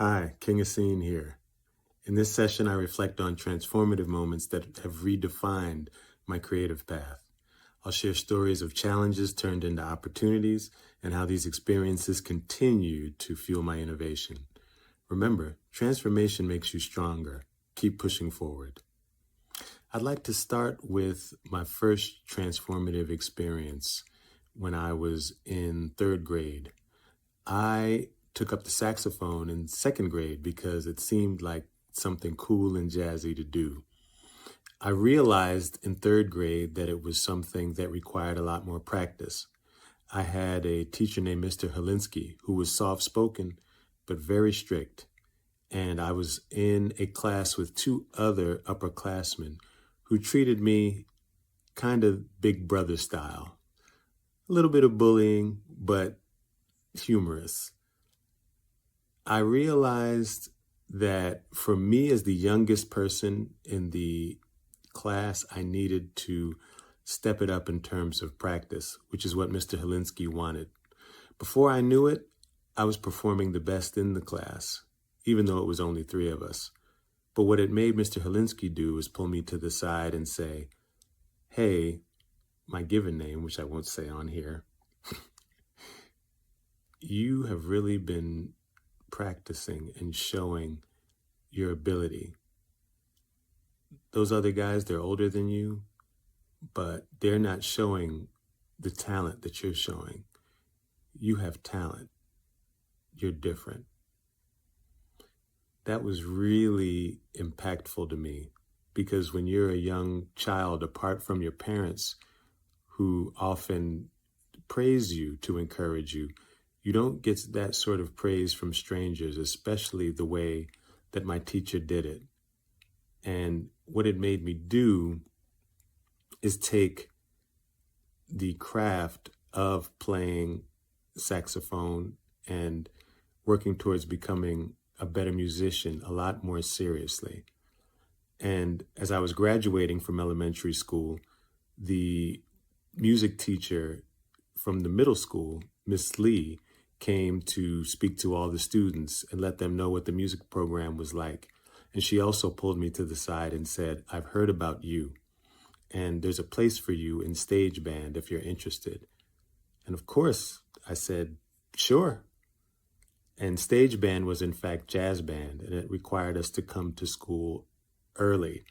Hi, King Asin here. In this session, I reflect on transformative moments that have redefined my creative path. I'll share stories of challenges turned into opportunities and how these experiences continue to fuel my innovation. Remember, transformation makes you stronger. Keep pushing forward. I'd like to start with my first transformative experience when I was in third grade. I took up the saxophone in second grade because it seemed like something cool and jazzy to do. I realized in third grade that it was something that required a lot more practice. I had a teacher named Mr. Helinsky who was soft-spoken but very strict. And I was in a class with two other upperclassmen who treated me kind of big brother style. A little bit of bullying, but humorous. I realized that for me as the youngest person in the class, I needed to step it up in terms of practice, which is what Mr. Helinsky wanted. Before I knew it, I was performing the best in the class, even though it was only three of us. But what it made Mr. Helinsky do was pull me to the side and say, hey, my given name, which I won't say on here, you have really been practicing and showing your ability. Those other guys, they're older than you, but they're not showing the talent that you're showing. You have talent. You're different. That was really impactful to me because when you're a young child, apart from your parents who often praise you to encourage you, you don't get that sort of praise from strangers, especially the way that my teacher did it. And what it made me do is take the craft of playing saxophone and working towards becoming a better musician a lot more seriously. And as I was graduating from elementary school, the music teacher from the middle school, Miss Lee, came to speak to all the students and let them know what the music program was like. And she also pulled me to the side and said, I've heard about you, and there's a place for you in stage band if you're interested. And of course, I said, sure. And stage band was in fact jazz band, and it required us to come to school early.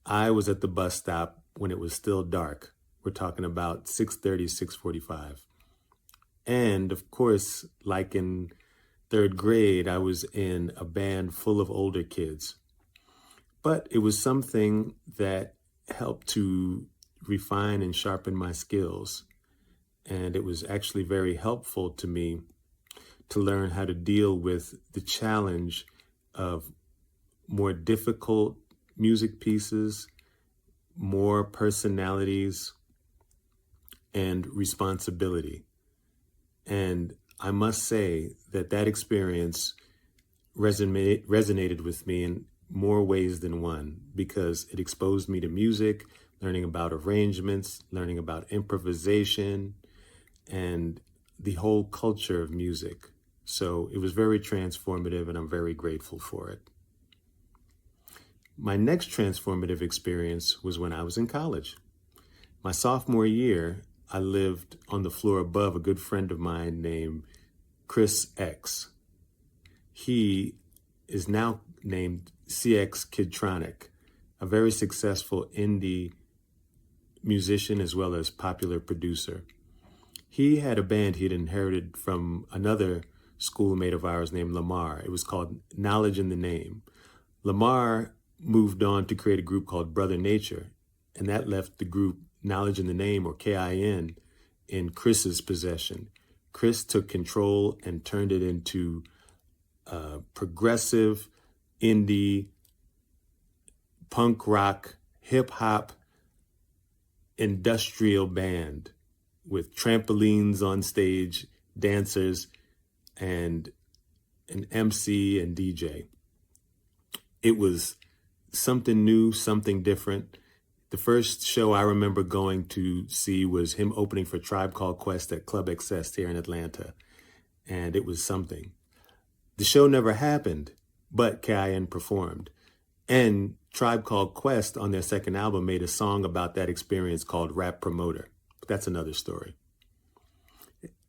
I was at the bus stop when it was still dark. We're talking about 6:30, 6:45. And of course, like in third grade, I was in a band full of older kids. But it was something that helped to refine and sharpen my skills. And it was actually very helpful to me to learn how to deal with the challenge of more difficult music pieces, more personalities, and responsibility. And I must say that that experience resonated with me in more ways than one because it exposed me to music, learning about arrangements, learning about improvisation, and the whole culture of music. So it was very transformative, and I'm very grateful for it. My next transformative experience was when I was in college. My sophomore year, I lived on the floor above a good friend of mine named Chris X. He is now named CX Kidtronic, a very successful indie musician as well as popular producer. He had a band he'd inherited from another schoolmate of ours named Lamar. It was called Knowledge in the Name. Lamar moved on to create a group called Brother Nature, and that left the group Knowledge in the Name, or KIN, in Chris's possession. Chris took control and turned it into a progressive, indie, punk rock, hip hop, industrial band with trampolines on stage, dancers, and an MC and DJ. It was something new, something different. The first show I remember going to see was him opening for Tribe Called Quest at Club Excess here in Atlanta. And it was something. The show never happened, but K.I.N. performed. And Tribe Called Quest on their second album made a song about that experience called Rap Promoter. But that's another story.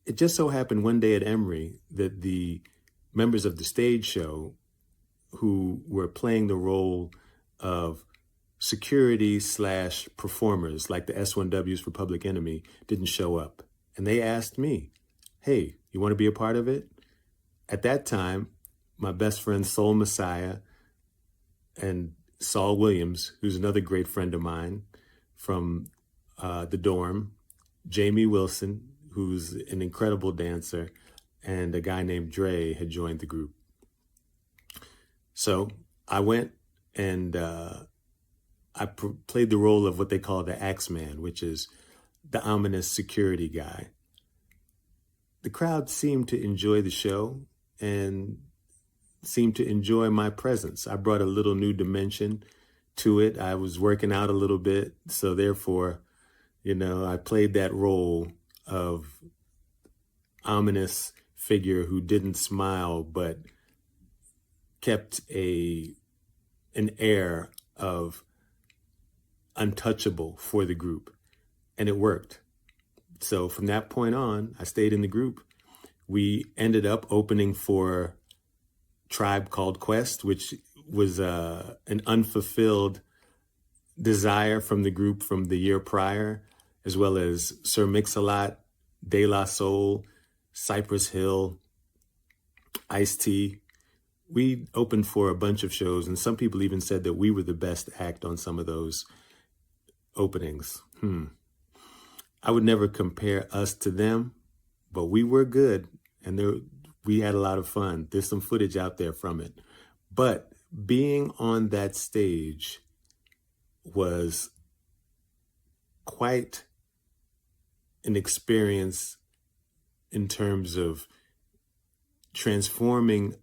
It just so happened one day at Emory that the members of the stage show who were playing the role of security/performers, like the S1Ws for Public Enemy, didn't show up. And they asked me, hey, you want to be a part of it? At that time, my best friend Soul Messiah and Saul Williams, who's another great friend of mine from the dorm, Jamie Wilson, who's an incredible dancer, and a guy named Dre had joined the group. So I went and I played the role of what they call the Axeman, which is the ominous security guy. The crowd seemed to enjoy the show and seemed to enjoy my presence. I brought a little new dimension to it. I was working out a little bit, so therefore, I played that role of ominous figure who didn't smile but kept an air of untouchable for the group, and it worked. So from that point on, I stayed in the group. We ended up opening for Tribe Called Quest, which was an unfulfilled desire from the group from the year prior, as well as Sir Mix-a-Lot, De La Soul, Cypress Hill, Ice-T. We opened for a bunch of shows, and some people even said that we were the best act on some of those openings. I would never compare us to them, but we were good, and we had a lot of fun. There's some footage out there from it. But being on that stage was quite an experience in terms of transforming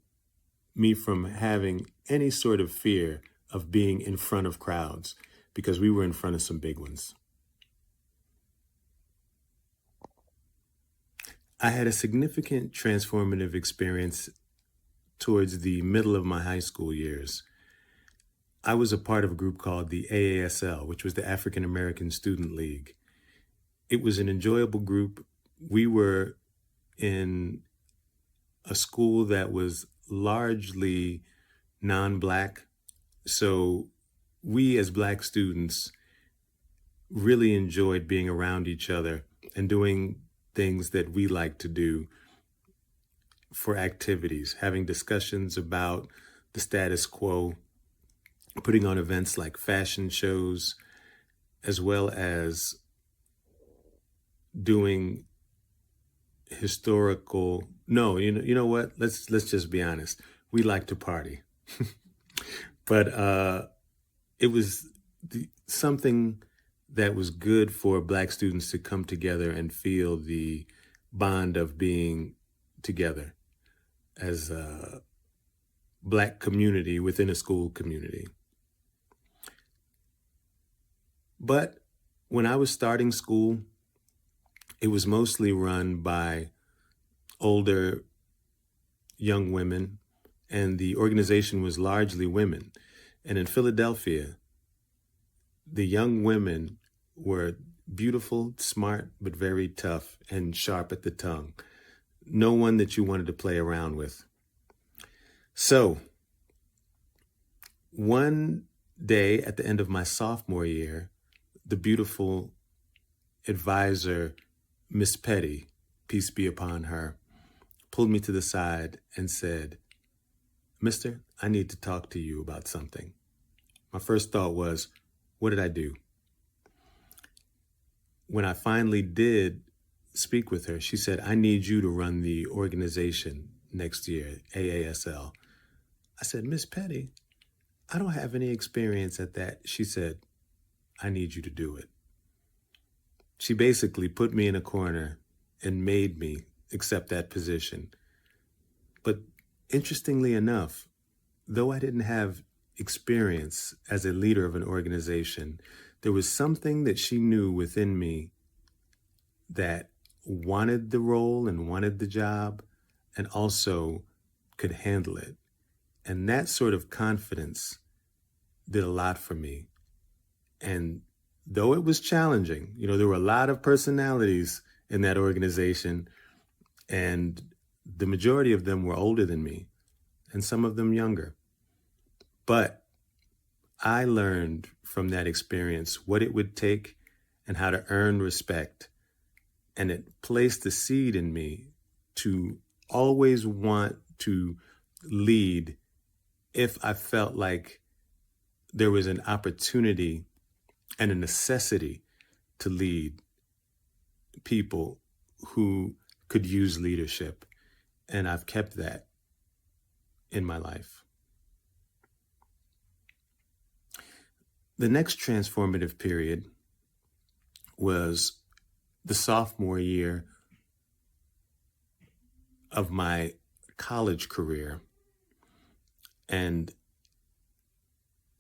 me from having any sort of fear of being in front of crowds, because we were in front of some big ones. I had a significant transformative experience towards the middle of my high school years. I was a part of a group called the AASL, which was the African American Student League. It was an enjoyable group. We were in a school that was largely non-Black. So we as Black students really enjoyed being around each other and doing things that we like to do for activities, having discussions about the status quo, putting on events like fashion shows, as well as doing historical. No, you know what? Let's just be honest. We like to party, but it was something that was good for Black students to come together and feel the bond of being together as a Black community within a school community. But when I was starting school, it was mostly run by older young women, and the organization was largely women. And in Philadelphia, the young women were beautiful, smart, but very tough and sharp at the tongue. No one that you wanted to play around with. So one day at the end of my sophomore year, the beautiful advisor, Miss Petty, peace be upon her, pulled me to the side and said, "Mister, I need to talk to you about something." My first thought was, what did I do? When I finally did speak with her, she said, "I need you to run the organization next year, AASL." I said, "Miss Petty, I don't have any experience at that." She said, "I need you to do it." She basically put me in a corner and made me accept that position. But interestingly enough, though I didn't have experience as a leader of an organization, there was something that she knew within me that wanted the role and wanted the job, and also could handle it. And that sort of confidence did a lot for me. And though it was challenging, there were a lot of personalities in that organization, and the majority of them were older than me, and some of them younger. But I learned from that experience what it would take and how to earn respect. And it placed the seed in me to always want to lead if I felt like there was an opportunity and a necessity to lead people who could use leadership. And I've kept that in my life. The next transformative period was the sophomore year of my college career. And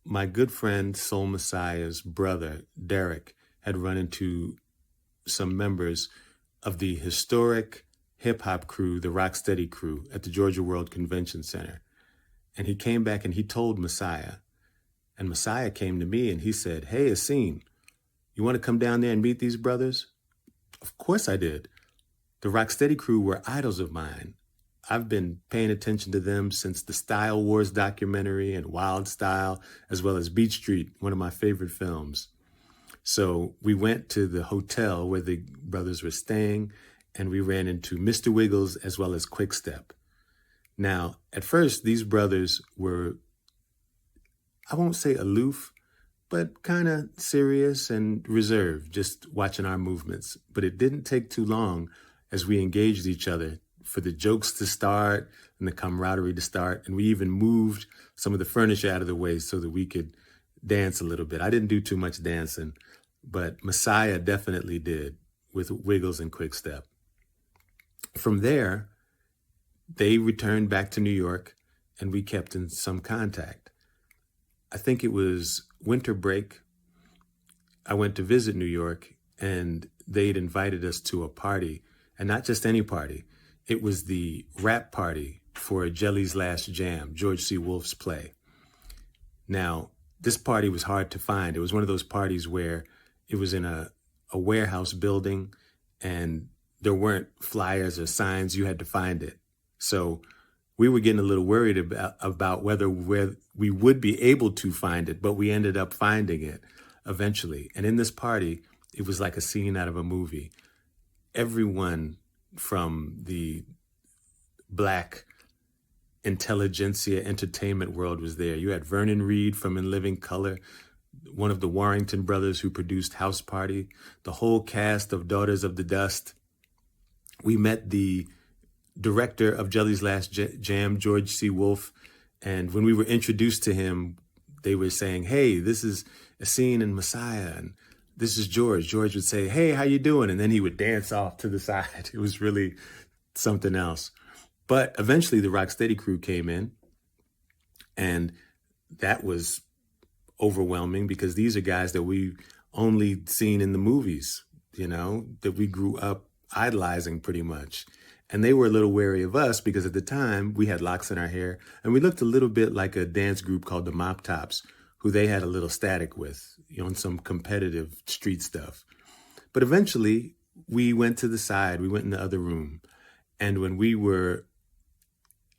my good friend, Soul Messiah's brother, Derek, had run into some members of the historic hip-hop crew, the Rocksteady crew, at the Georgia World Convention Center. And he came back and he told Messiah. And Messiah came to me and he said, "Hey, Asim, you want to come down there and meet these brothers?" Of course I did. The Rocksteady crew were idols of mine. I've been paying attention to them since the Style Wars documentary and Wild Style, as well as Beat Street, one of my favorite films. So we went to the hotel where the brothers were staying, and we ran into Mr. Wiggles as well as Quickstep. Now, at first, these brothers were, I won't say aloof, but kind of serious and reserved, just watching our movements. But it didn't take too long as we engaged each other for the jokes to start and the camaraderie to start. And we even moved some of the furniture out of the way so that we could dance a little bit. I didn't do too much dancing, but Messiah definitely did with Wiggles and Quickstep. From there, they returned back to New York and we kept in some contact. I think it was winter break. I went to visit New York and they'd invited us to a party, and not just any party. It was the rap party for Jelly's Last Jam, George C. Wolfe's play. Now, this party was hard to find. It was one of those parties where it was in a warehouse building and there weren't flyers or signs. You had to find it. So we were getting a little worried about whether we would be able to find it, but we ended up finding it eventually. And in this party, it was like a scene out of a movie. Everyone from the Black intelligentsia entertainment world was there. You had Vernon Reid from In Living Color, one of the Warrington brothers who produced House Party, the whole cast of Daughters of the Dust. We met the director of Jelly's Last Jam, George C. Wolfe. And when we were introduced to him, they were saying, "Hey, this is Asim and Messiah, and this is George." George would say, "Hey, how you doing?" And then he would dance off to the side. It was really something else. But eventually the Rocksteady crew came in, and that was overwhelming because these are guys that we've only seen in the movies, that we grew up idolizing pretty much. And they were a little wary of us because at the time we had locks in our hair and we looked a little bit like a dance group called the Mop Tops, who they had a little static with, on some competitive street stuff. But eventually we went to the side, we went in the other room. And when we were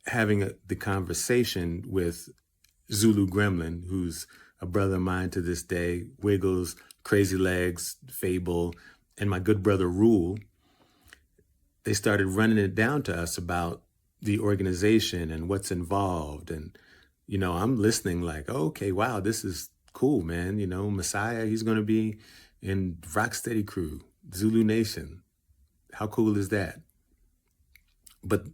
having the conversation with Zulu Gremlin, who's a brother of mine to this day, Wiggles, Crazy Legs, Fable, and my good brother Rule, they started running it down to us about the organization and what's involved. And, I'm listening like, okay, wow, this is cool, man. Messiah, he's going to be in Rocksteady crew, Zulu Nation. How cool is that? But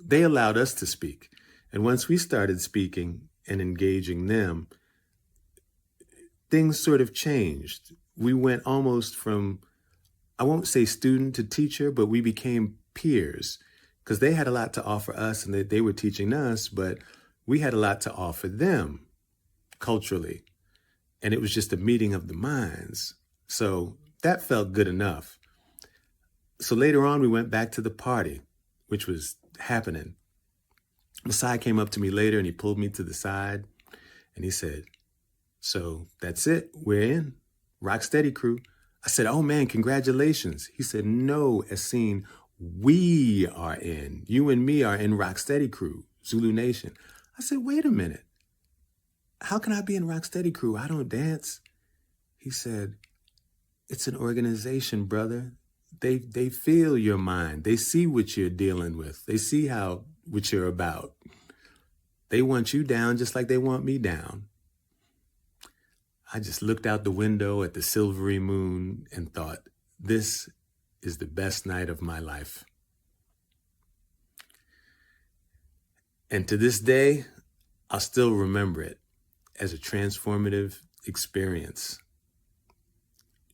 they allowed us to speak. And once we started speaking and engaging them, things sort of changed. We went almost from, I won't say student to teacher, but we became peers because they had a lot to offer us and they were teaching us, but we had a lot to offer them culturally. And it was just a meeting of the minds. So that felt good enough. So later on, we went back to the party, which was happening. Messiah came up to me later and he pulled me to the side and he said, "So that's it. We're in. Rock steady, crew." I said, "Oh man, congratulations." He said, "No, Essene, we are in. You and me are in Rock Steady Crew, Zulu Nation." I said, "Wait a minute. How can I be in Rock Steady Crew? I don't dance." He said, "It's an organization, brother. They feel your mind. They see what you're dealing with. They see what you're about. They want you down just like they want me down." I just looked out the window at the silvery moon and thought, this is the best night of my life. And to this day, I'll still remember it as a transformative experience,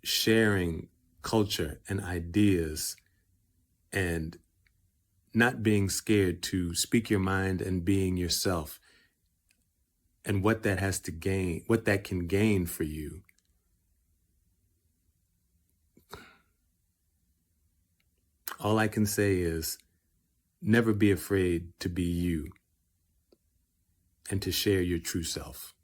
sharing culture and ideas and not being scared to speak your mind and being yourself, and what that has to gain, what that can gain for you. All I can say is never be afraid to be you and to share your true self.